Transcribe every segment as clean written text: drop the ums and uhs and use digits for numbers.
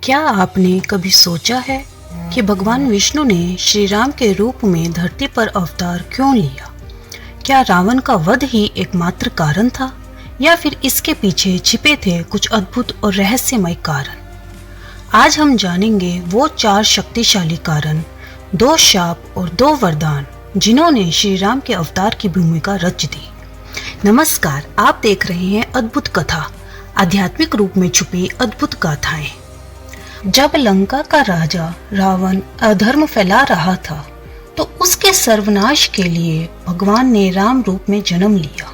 क्या आपने कभी सोचा है कि भगवान विष्णु ने श्री राम के रूप में धरती पर अवतार क्यों लिया? क्या रावण का वध ही एकमात्र कारण था या फिर इसके पीछे छिपे थे कुछ अद्भुत और रहस्यमय कारण? आज हम जानेंगे वो 4 शक्तिशाली कारण, 2 शाप और 2 वरदान जिन्होंने श्री राम के अवतार की भूमिका रच दी। नमस्कार, आप देख रहे हैं अद्भुत कथा, आध्यात्मिक रूप में छुपी अद्भुत गाथाएं। जब लंका का राजा रावण अधर्म फैला रहा था तो उसके सर्वनाश के लिए भगवान ने राम रूप में जन्म लिया।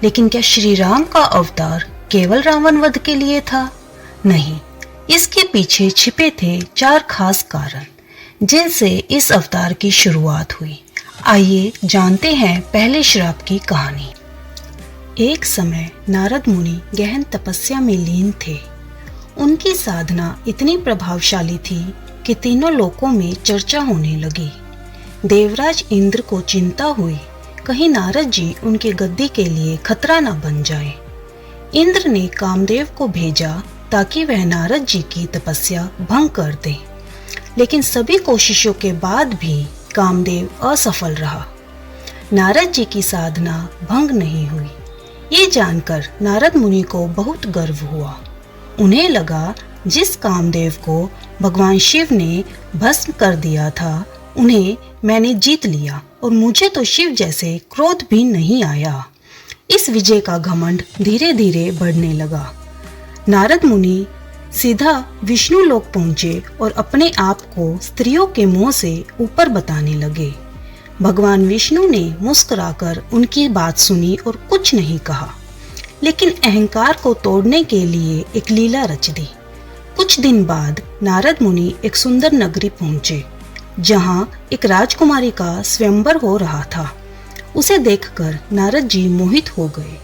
लेकिन क्या श्री राम का अवतार केवल रावण वध के लिए था? नहीं, इसके पीछे छिपे थे 4 खास कारण जिनसे इस अवतार की शुरुआत हुई। आइए जानते हैं पहले श्राप की कहानी। एक समय नारद मुनि गहन तपस्या में लीन थे। उनकी साधना इतनी प्रभावशाली थी कि तीनों लोकों में चर्चा होने लगी। देवराज इंद्र को चिंता हुई कहीं नारद जी उनके गद्दी के लिए खतरा न बन जाए। इंद्र ने कामदेव को भेजा ताकि वह नारद जी की तपस्या भंग कर दे, लेकिन सभी कोशिशों के बाद भी कामदेव असफल रहा। नारद जी की साधना भंग नहीं हुई। ये जानकर नारद मुनि को बहुत गर्व हुआ। उन्हें लगा जिस कामदेव को भगवान शिव ने भस्म कर दिया था उन्हें मैंने जीत लिया और मुझे तो शिव जैसे क्रोध भी नहीं आया। इस विजय का घमंड धीरे धीरे बढ़ने लगा। नारद मुनि सीधा विष्णु लोक पहुंचे और अपने आप को स्त्रियों के मुंह से ऊपर बताने लगे। भगवान विष्णु ने मुस्कुराकर उनकी बात सुनी और कुछ नहीं कहा, लेकिन अहंकार को तोड़ने के लिए एक लीला रच दी। कुछ दिन बाद नारद मुनि एक सुंदर नगरी पहुंचे जहां एक राजकुमारी का स्वयंवर हो रहा था। उसे देखकर नारद जी मोहित हो गए।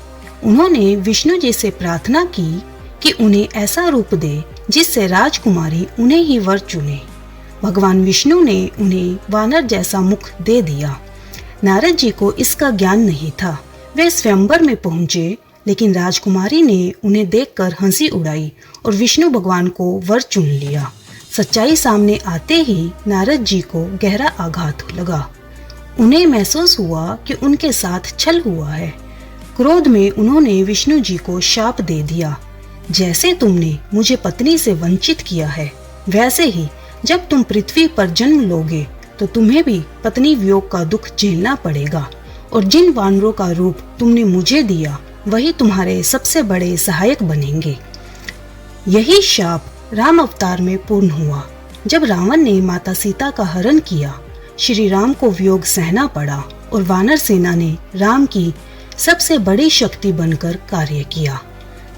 उन्होंने विष्णु जी से प्रार्थना की कि उन्हें ऐसा रूप दे जिससे राजकुमारी उन्हें ही वर चुने। भगवान विष्णु ने उन्हें वानर जैसा मुख दे दिया। नारद जी को इसका ज्ञान नहीं था। वे स्वयंवर में पहुंचे, लेकिन राजकुमारी ने उन्हें देखकर हंसी उड़ाई और विष्णु भगवान को वर चुन लिया। सच्चाई सामने आते ही नारद जी को गहरा आघात लगा। उन्हें महसूस हुआ कि उनके साथ छल हुआ है। क्रोध में उन्होंने विष्णु जी को शाप दे दिया, जैसे तुमने मुझे पत्नी से वंचित किया है, वैसे ही जब तुम पृथ्वी पर जन्म लोगे तो तुम्हें भी पत्नी वियोग का दुख झेलना पड़ेगा, और जिन वानरों का रूप तुमने मुझे दिया वही तुम्हारे सबसे बड़े सहायक बनेंगे। यही शाप राम अवतार में पूर्ण हुआ। जब रावण ने माता सीता का हरण किया, श्री राम को वियोग सहना पड़ा और वानर सेना ने राम की सबसे बड़ी शक्ति बनकर कार्य किया।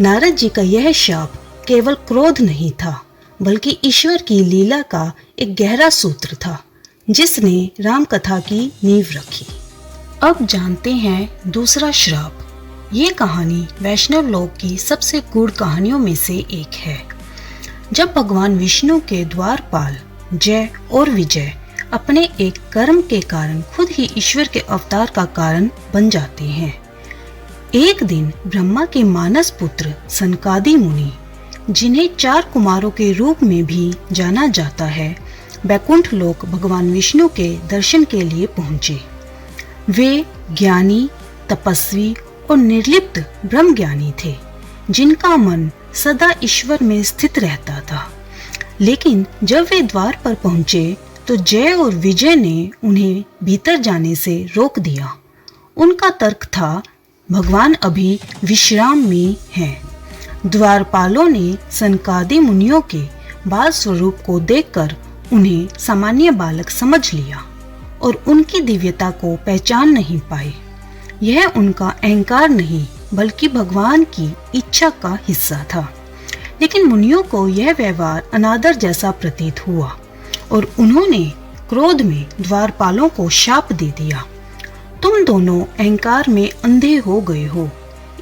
नारद जी का यह शाप केवल क्रोध नहीं था, बल्कि ईश्वर की लीला का एक गहरा सूत्र था जिसने राम कथा की नींव रखी। अब जानते हैं दूसरा श्राप। ये कहानी वैष्णव लोक की सबसे गूढ़ कहानियों में से एक है। जब भगवान विष्णु के द्वारपाल जय और विजय अपने एक कर्म के कारण खुद ही ईश्वर के अवतार का कारण बन जाते हैं। एक दिन ब्रह्मा के मानस पुत्र सनकादि मुनि, जिन्हें 4 कुमारों के रूप में भी जाना जाता है, बैकुंठ लोक भगवान विष्णु के दर्शन के लिए पहुंचे। वे ज्ञानी, तपस्वी और निर्लिप्त ब्रह्म ज्ञानी थे, जिनका मन सदा ईश्वर में स्थित रहता था। लेकिन जब वे द्वार पर पहुंचे तो जय और विजय ने उन्हें भीतर जाने से रोक दिया। उनका तर्क था, भगवान अभी विश्राम में हैं। द्वारपालों ने सनकादि मुनियों के बाल स्वरूप को देखकर उन्हें सामान्य बालक समझ लिया और उनकी दिव्यता को पहचान नहीं पाए। यह उनका अहंकार नहीं बल्कि भगवान की इच्छा का हिस्सा था। लेकिन मुनियों को यह व्यवहार अनादर जैसा प्रतीत हुआ और उन्होंने क्रोध में द्वारपालों को शाप दे दिया, तुम दोनों अहंकार में अंधे हो गए हो।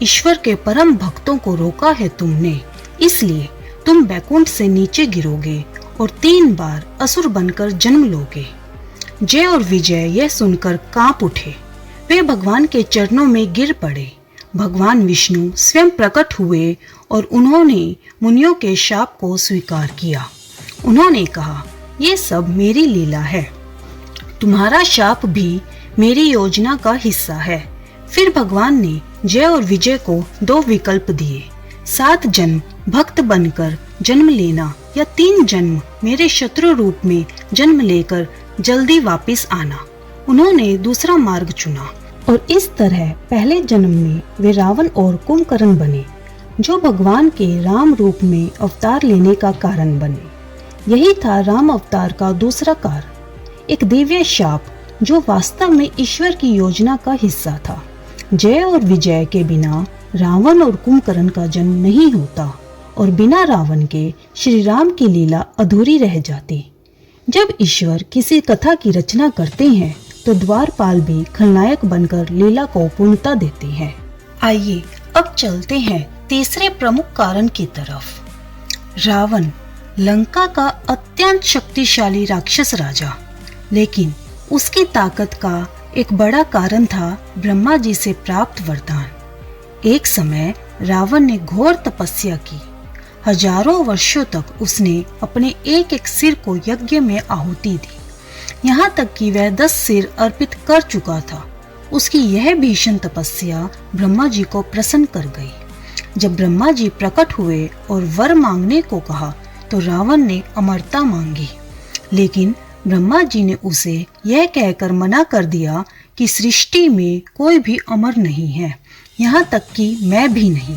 ईश्वर के परम भक्तों को रोका है तुमने, इसलिए तुम बैकुंठ से नीचे गिरोगे और 3 बार असुर बनकर जन्म लोगे। जय और विजय यह सुनकर कांप उठे। वे भगवान के चरणों में गिर पड़े। भगवान विष्णु स्वयं प्रकट हुए और उन्होंने मुनियों के शाप को स्वीकार किया। उन्होंने कहा, ये सब मेरी लीला है, तुम्हारा शाप भी मेरी योजना का हिस्सा है। फिर भगवान ने जय और विजय को 2 विकल्प दिए, 7 जन्म भक्त बनकर जन्म लेना या 3 जन्म मेरे शत्रु रूप में जन्म लेकर जल्दी वापस आना। उन्होंने दूसरा मार्ग चुना और इस तरह पहले जन्म में वे रावण और कुंभकर्ण बने, जो भगवान के राम रूप में अवतार लेने का कारण बने। यही था राम अवतार का दूसरा कार्य, एक दिव्य शाप जो वास्तव में ईश्वर की योजना का हिस्सा था। जय और विजय के बिना रावण और कुंभकर्ण का जन्म नहीं होता और बिना रावण के श्री राम की लीला अधूरी रह जाती। जब ईश्वर किसी कथा की रचना करते हैं तो द्वारपाल भी खलनायक बनकर लीला को पूर्णता देते हैं। आइए अब चलते हैं तीसरे प्रमुख कारण की तरफ। रावण लंका का अत्यंत शक्तिशाली राक्षस राजा, लेकिन उसकी ताकत का एक बड़ा कारण था ब्रह्मा जी से प्राप्त वरदान। एक समय रावण ने घोर तपस्या की। हजारों वर्षों तक उसने अपने एक एक सिर को यज्ञ में आहुति दी, यहाँ तक कि वह 10 सिर अर्पित कर चुका था। उसकी यह भीषण तपस्या ब्रह्मा जी को प्रसन्न कर गई। जब ब्रह्मा जी प्रकट हुए और वर मांगने को कहा तो रावण ने अमरता मांगी, लेकिन ब्रह्मा जी ने उसे यह कहकर मना कर दिया कि सृष्टि में कोई भी अमर नहीं है, यहाँ तक कि मैं भी नहीं।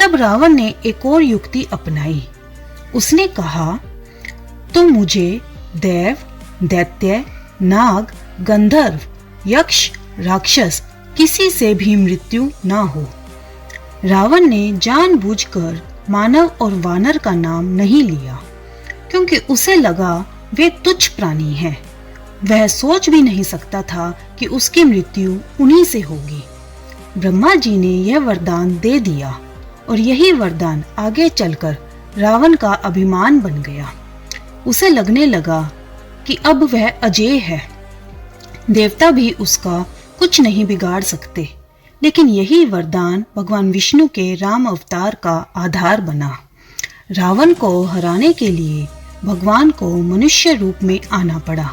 तब रावण ने एक और युक्ति अपनाई। उसने कहा, तुम मुझे देव, दैत्य, नाग, गंधर्व, यक्ष, राक्षस किसी से भी मृत्यु ना हो। रावण ने जानबूझकर मानव और वानर का नाम नहीं लिया, क्योंकि उसे लगा वे तुच्छ प्राणी हैं। वह सोच भी नहीं सकता था कि उसकी मृत्यु उन्हीं से होगी। ब्रह्मा जी ने यह वरदान दे दिया और यही वरदान आगे चलकर रावण का अभिमान बन गया। उसे लगने लगा कि अब वह अजेय है, देवता भी उसका कुछ नहीं बिगाड़ सकते। लेकिन यही वरदान भगवान विष्णु के राम अवतार का आधार बना। रावण को हराने के लिए भगवान को मनुष्य रूप में आना पड़ा,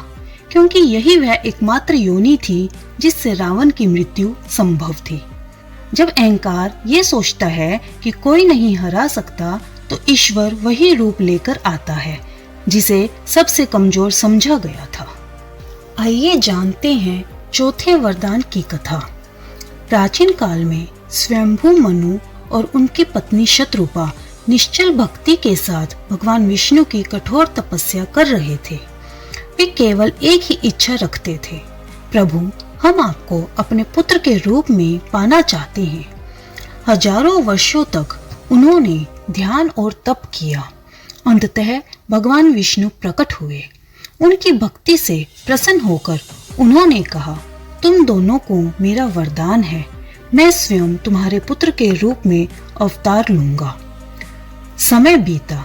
क्योंकि यही वह एकमात्र योनि थी जिससे रावण की मृत्यु संभव थी। जब अहंकार ये सोचता है कि कोई नहीं हरा सकता, तो ईश्वर वही रूप लेकर आता है जिसे सबसे कमजोर समझा गया था। आइए जानते हैं चौथे वरदान की कथा। प्राचीन काल में स्वयंभू मनु और उनकी पत्नी शत्रुपा निश्चल भक्ति के साथ भगवान विष्णु की कठोर तपस्या कर रहे थे। वे केवल एक ही इच्छा रखते थे, प्रभु हम आपको अपने पुत्र के रूप में पाना चाहते हैं। हजारों वर्षों तक उन्होंने ध्यान और तप किया। अंततः भगवान विष्णु प्रकट हुए। उनकी भक्ति से प्रसन्न होकर उन्होंने कहा, तुम दोनों को मेरा वरदान है, मैं स्वयं तुम्हारे पुत्र के रूप में अवतार लूंगा। समय बीता।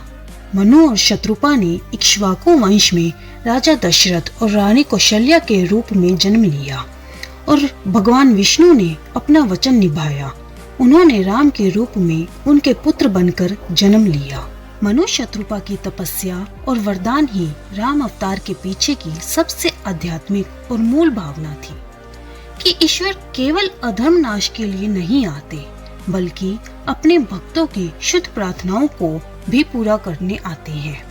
मनु और शत्रुपा ने इक्ष्वाकु वंश में राजा दशरथ और रानी कौशल्या के रूप में जन्म लिया और भगवान विष्णु ने अपना वचन निभाया। उन्होंने राम के रूप में उनके पुत्र बनकर जन्म लिया। मनु शत्रुपा की तपस्या और वरदान ही राम अवतार के पीछे की सबसे आध्यात्मिक और मूल भावना थी कि ईश्वर केवल अधर्म नाश के लिए नहीं आते, बल्कि अपने भक्तों की शुद्ध प्रार्थनाओं को भी पूरा करने आते हैं।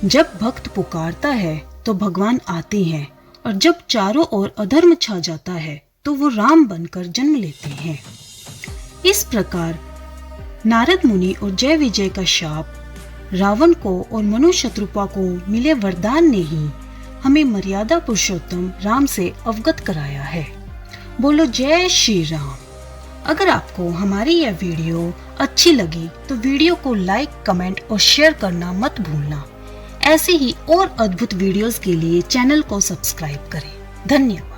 जब भक्त पुकारता है तो भगवान आते हैं, और जब चारों ओर अधर्म छा जाता है तो वो राम बनकर जन्म लेते हैं। इस प्रकार नारद मुनि और जय विजय का शाप, रावण को और मनु शत्रुपा को मिले वरदान ने ही हमें मर्यादा पुरुषोत्तम राम से अवगत कराया है। बोलो जय श्री राम। अगर आपको हमारी यह वीडियो अच्छी लगी तो वीडियो को लाइक, कमेंट और शेयर करना मत भूलना। ऐसे ही और अद्भुत वीडियोस के लिए चैनल को सब्सक्राइब करें। धन्यवाद।